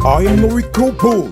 I am Noriko Bull,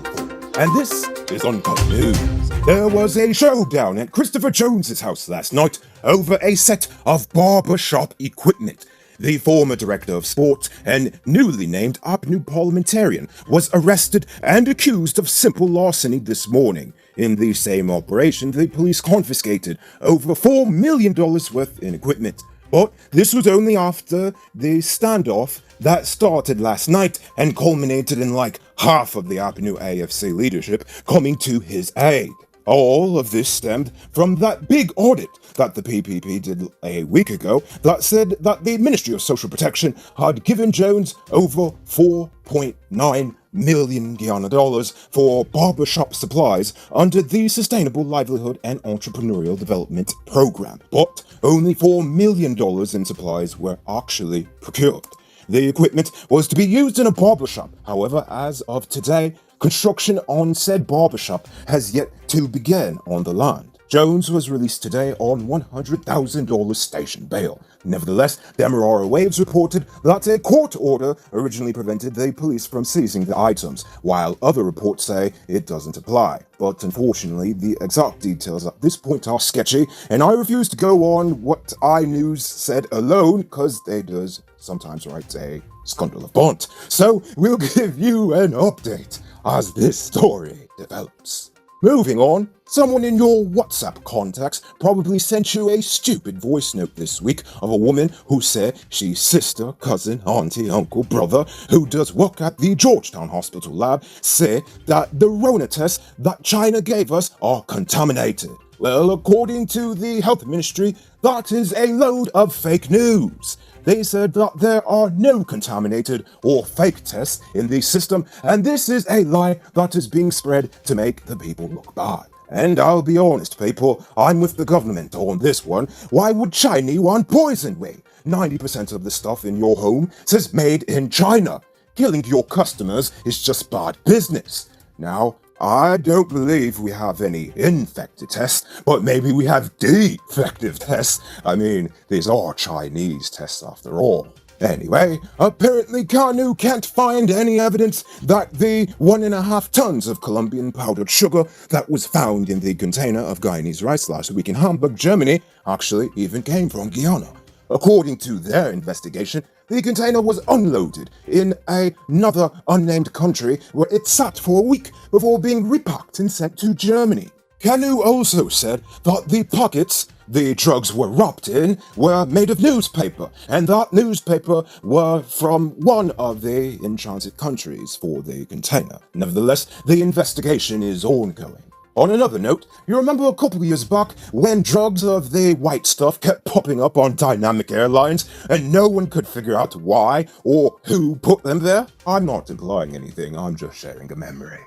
and this is Uncut News. There was a showdown at Christopher Jones's house last night over a set of barbershop equipment. The former director of sports and newly named APNU parliamentarian was arrested and accused of simple larceny this morning. In the same operation, the police confiscated over $4 million worth in equipment. But this was only after the standoff that started last night and culminated in like half of the APNU AFC leadership coming to his aid. All of this stemmed from that big audit that the PPP did a week ago that said that the Ministry of Social Protection had given Jones over 4.9 million Guyana dollars for barbershop supplies under the Sustainable Livelihood and Entrepreneurial Development Program. But only $4 million in supplies were actually procured. The equipment was to be used in a barbershop. However, as of today, construction on said barbershop has yet to begin on the land. Jones was released today on $100,000 station bail. Nevertheless, Demerara Waves reported that a court order originally prevented the police from seizing the items, while other reports say it doesn't apply. But unfortunately, the exact details at this point are sketchy, and I refuse to go on what iNews said alone, because they does sometimes write a scandal of bond. So we'll give you an update as this story develops. Moving on, someone in your WhatsApp contacts probably sent you a stupid voice note this week of a woman who said she's sister, cousin, auntie, uncle, brother who does work at the Georgetown Hospital lab say that the Rona tests that China gave us are contaminated. Well, according to the health ministry, that is a load of fake news. They said that there are no contaminated or fake tests in the system, and this is a lie that is being spread to make the people look bad. And I'll be honest, people, I'm with the government on this one. Why would China want poison we? 90% of the stuff in your home says made in China. Killing your customers is just bad business. Now, I don't believe we have any infected tests, but maybe we have defective tests. I mean, these are Chinese tests after all. Anyway, apparently Kanu can't find any evidence that the 1.5 tons of Colombian powdered sugar that was found in the container of Guyanese rice last week in Hamburg, Germany, actually even came from Guyana. According to their investigation, the container was unloaded in another unnamed country where it sat for a week before being repacked and sent to Germany. Kanu also said that the pockets the drugs were wrapped in were made of newspaper, and that newspaper were from one of the in-transit countries for the container. Nevertheless, the investigation is ongoing. On another note, you remember a couple of years back when drugs of the white stuff kept popping up on Dynamic Airlines and no one could figure out why or who put them there? I'm not implying anything, I'm just sharing a memory.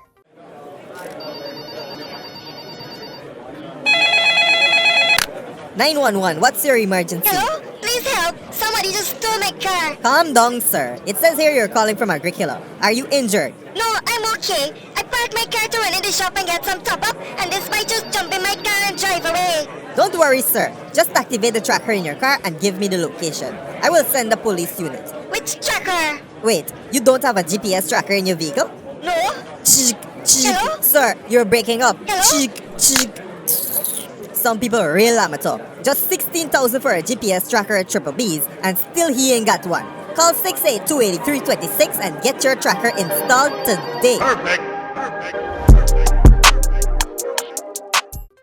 "911, what's your emergency?" Hello? Please help! Somebody just stole my car! Calm down, sir. It says here you're calling from Agricola. Are you injured? No, I'm okay. I parked my car to run in the shop and get some top-up, and this might just jump in my car and drive away. Don't worry, sir. Just activate the tracker in your car and give me the location. I will send the police unit. Which tracker? Wait, you don't have a GPS tracker in your vehicle? No? Cheek, cheek. Hello? Sir, you're breaking up. Hello? Cheek, cheek. Some people are real amateur. Just 16,000 for a GPS tracker at Triple B's, and still he ain't got one. Call 682-8326 and get your tracker installed today. Perfect.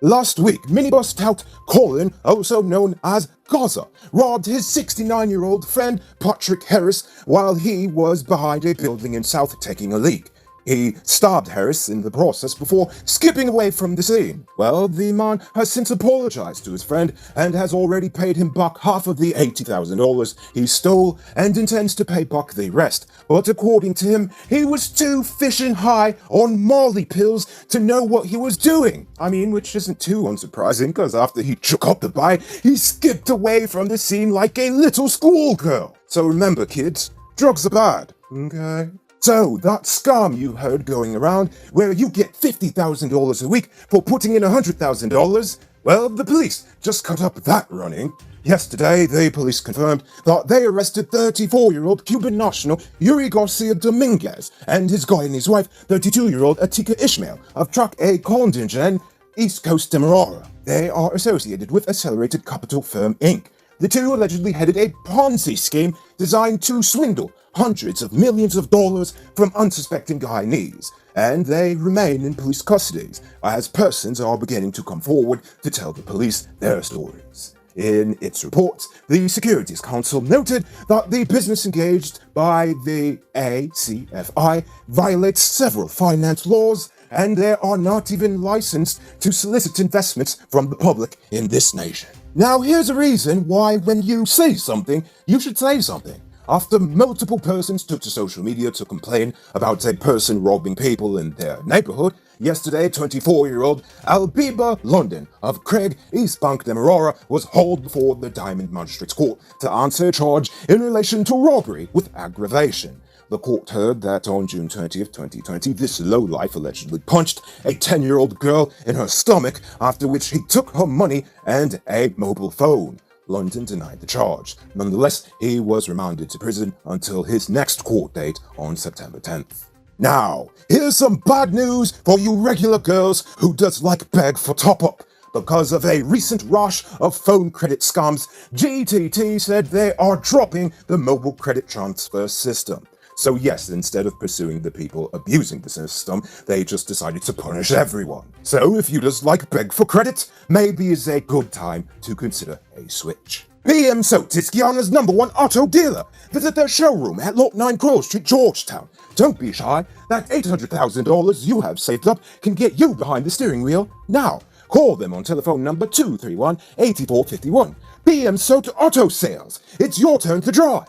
Last week, Minibus tout Colin, also known as Gaza, robbed his 69-year-old friend Patrick Harris while he was behind a building in South taking a leak. He stabbed Harris in the process before skipping away from the scene. Well, the man has since apologized to his friend and has already paid him back half of the $80,000 he stole and intends to pay back the rest. But according to him, he was too fishing high on Molly pills to know what he was doing. I mean, which isn't too unsurprising, because after he took up the buy, he skipped away from the scene like a little schoolgirl. So remember, kids, drugs are bad, okay? So, that scam you heard going around, where you get $50,000 a week for putting in $100,000, Well, the police just cut up that running. Yesterday, the police confirmed that they arrested 34-year-old Cuban national Yuri Garcia Dominguez and his Guyanese wife, 32-year-old Atika Ishmael, of Track A Condingen, East Coast Demerara. They are associated with Accelerated Capital Firm Inc. The two allegedly headed a Ponzi scheme designed to swindle hundreds of millions of dollars from unsuspecting Guyanese, and they remain in police custody as persons are beginning to come forward to tell the police their stories. In its reports, the Securities Council noted that the business engaged by the ACFI violates several finance laws, and they are not even licensed to solicit investments from the public in this nation. Now, here's a reason why when you say something, you should say something. After multiple persons took to social media to complain about a person robbing people in their neighborhood, yesterday 24-year-old Albiba London of Craig, East Bank, Demerara was hauled before the Diamond Magistrates Court to answer a charge in relation to robbery with aggravation. The court heard that on June 20th, 2020, this lowlife allegedly punched a 10-year-old girl in her stomach, after which he took her money and a mobile phone. London denied the charge. Nonetheless, he was remanded to prison until his next court date on September 10th. Now, here's some bad news for you regular girls who does like beg for top-up. Because of a recent rush of phone credit scams, GTT said they are dropping the mobile credit transfer system. So yes, instead of pursuing the people abusing the system, they just decided to punish everyone. So if you just like beg for credit, maybe it's a good time to consider a switch. BM Soat is Guyana's #1 auto dealer. Visit their showroom at Lot 9 Crow Street, Georgetown. Don't be shy. That $800,000 you have saved up can get you behind the steering wheel now. Call them on telephone number 231-8451. BM Soat Auto Sales. It's your turn to drive.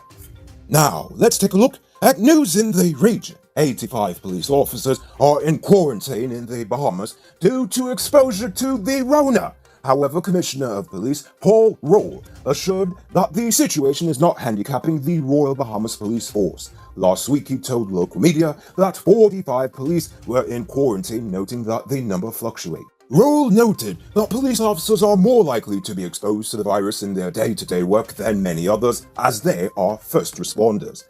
Now, let's take a look at news in the region. 85 police officers are in quarantine in the Bahamas due to exposure to the Rona. However, Commissioner of Police Paul Roll assured that the situation is not handicapping the Royal Bahamas Police Force. Last week, he told local media that 45 police were in quarantine, noting that the number fluctuates. Roll noted that police officers are more likely to be exposed to the virus in their day-to-day work than many others, as they are first responders.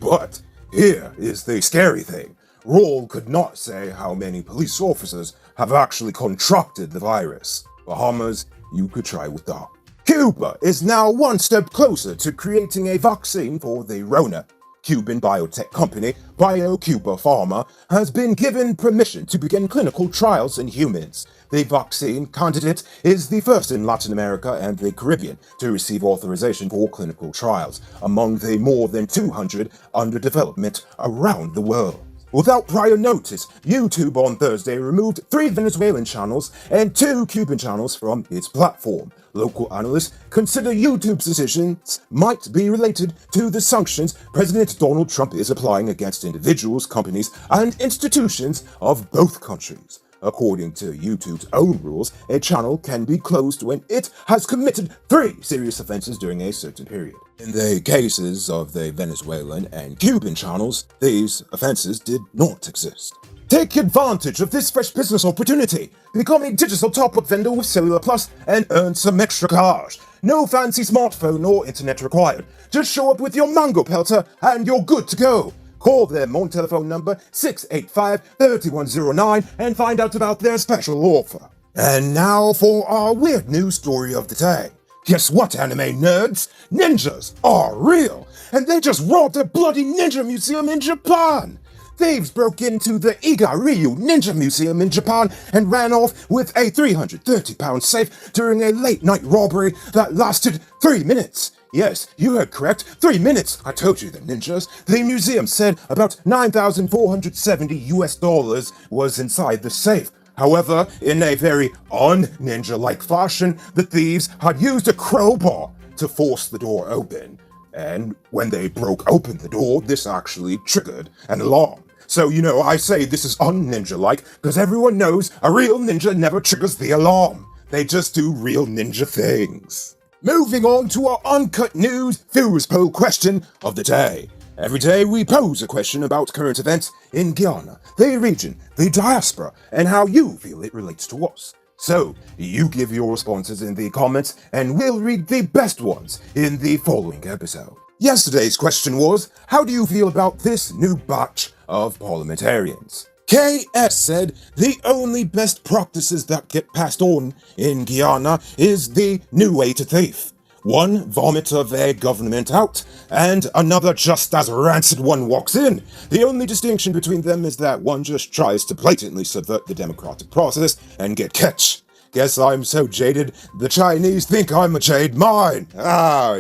But, here is the scary thing. Roll could not say how many police officers have actually contracted the virus. Bahamas, you could try with that. Cuba is now one step closer to creating a vaccine for the Rona. Cuban biotech company BioCuba Pharma has been given permission to begin clinical trials in humans. The vaccine candidate is the first in Latin America and the Caribbean to receive authorization for clinical trials, among the more than 200 under development around the world. Without prior notice, YouTube on Thursday removed 3 Venezuelan channels and 2 Cuban channels from its platform. Local analysts consider YouTube's decisions might be related to the sanctions President Donald Trump is applying against individuals, companies, and institutions of both countries. According to YouTube's own rules, a channel can be closed when it has committed 3 serious offenses during a certain period. In the cases of the Venezuelan and Cuban channels, these offenses did not exist. Take advantage of this fresh business opportunity. Become a digital top-up vendor with Cellular Plus and earn some extra cash. No fancy smartphone or internet required. Just show up with your mango pelter and you're good to go. Call them on telephone number 685-3109 and find out about their special offer. And now for our weird news story of the day. Guess what, anime nerds? Ninjas are real, and they just robbed a bloody ninja museum in Japan. Thieves broke into the Iga-ryu Ninja Museum in Japan and ran off with a 330-pound safe during a late-night robbery that lasted 3 minutes. Yes, you heard correct. 3 minutes. I told you the ninjas. The museum said about $9,470 was inside the safe. However, in a very un-ninja-like fashion, the thieves had used a crowbar to force the door open. And when they broke open the door, this actually triggered an alarm. So, I say this is un-ninja-like because everyone knows a real ninja never triggers the alarm. They just do real ninja things. Moving on to our Uncut News Viewers Poll question of the day. Every day we pose a question about current events in Guyana, the region, the diaspora, and how you feel it relates to us. So, you give your responses in the comments and we'll read the best ones in the following episode. Yesterday's question was, how do you feel about this new batch of parliamentarians? KS said the only best practices that get passed on in Guyana is the new way to thief. One vomit of their government out, and another just as rancid one walks in. The only distinction between them is that one just tries to blatantly subvert the democratic process and get catch. Guess I'm so jaded, the Chinese think I'm a jade mine.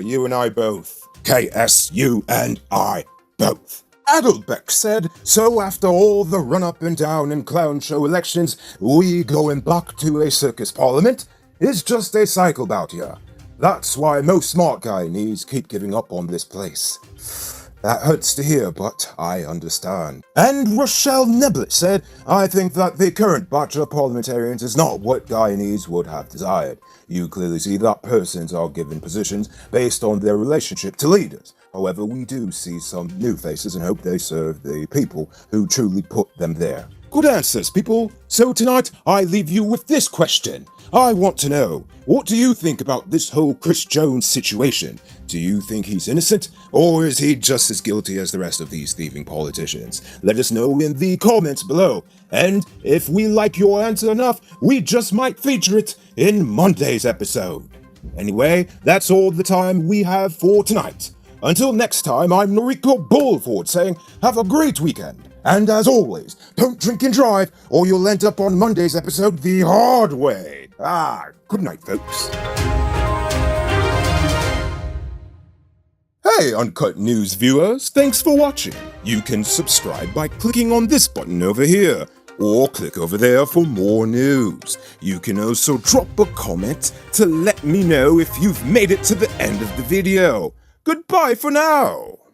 You and I both. KS, you and I both. Adelbeck said, so after all the run-up and down and clown show elections, we going back to a circus parliament? It's just a cycle bout here. That's why most smart Guyanese keep giving up on this place. That hurts to hear, but I understand. And Rochelle Neblet said, I think that the current batch of parliamentarians is not what Guyanese would have desired. You clearly see that persons are given positions based on their relationship to leaders. However, we do see some new faces and hope they serve the people who truly put them there. Good answers, people. So tonight, I leave you with this question. I want to know, what do you think about this whole Chris Jones situation? Do you think he's innocent, or is he just as guilty as the rest of these thieving politicians? Let us know in the comments below. And if we like your answer enough, we just might feature it in Monday's episode. Anyway, that's all the time we have for tonight. Until next time, I'm Noriko Bullford saying, have a great weekend. And as always, don't drink and drive, or you'll end up on Monday's episode the hard way. Good night, folks. Hey, Uncut News viewers, thanks for watching. You can subscribe by clicking on this button over here, or click over there for more news. You can also drop a comment to let me know if you've made it to the end of the video. Goodbye for now.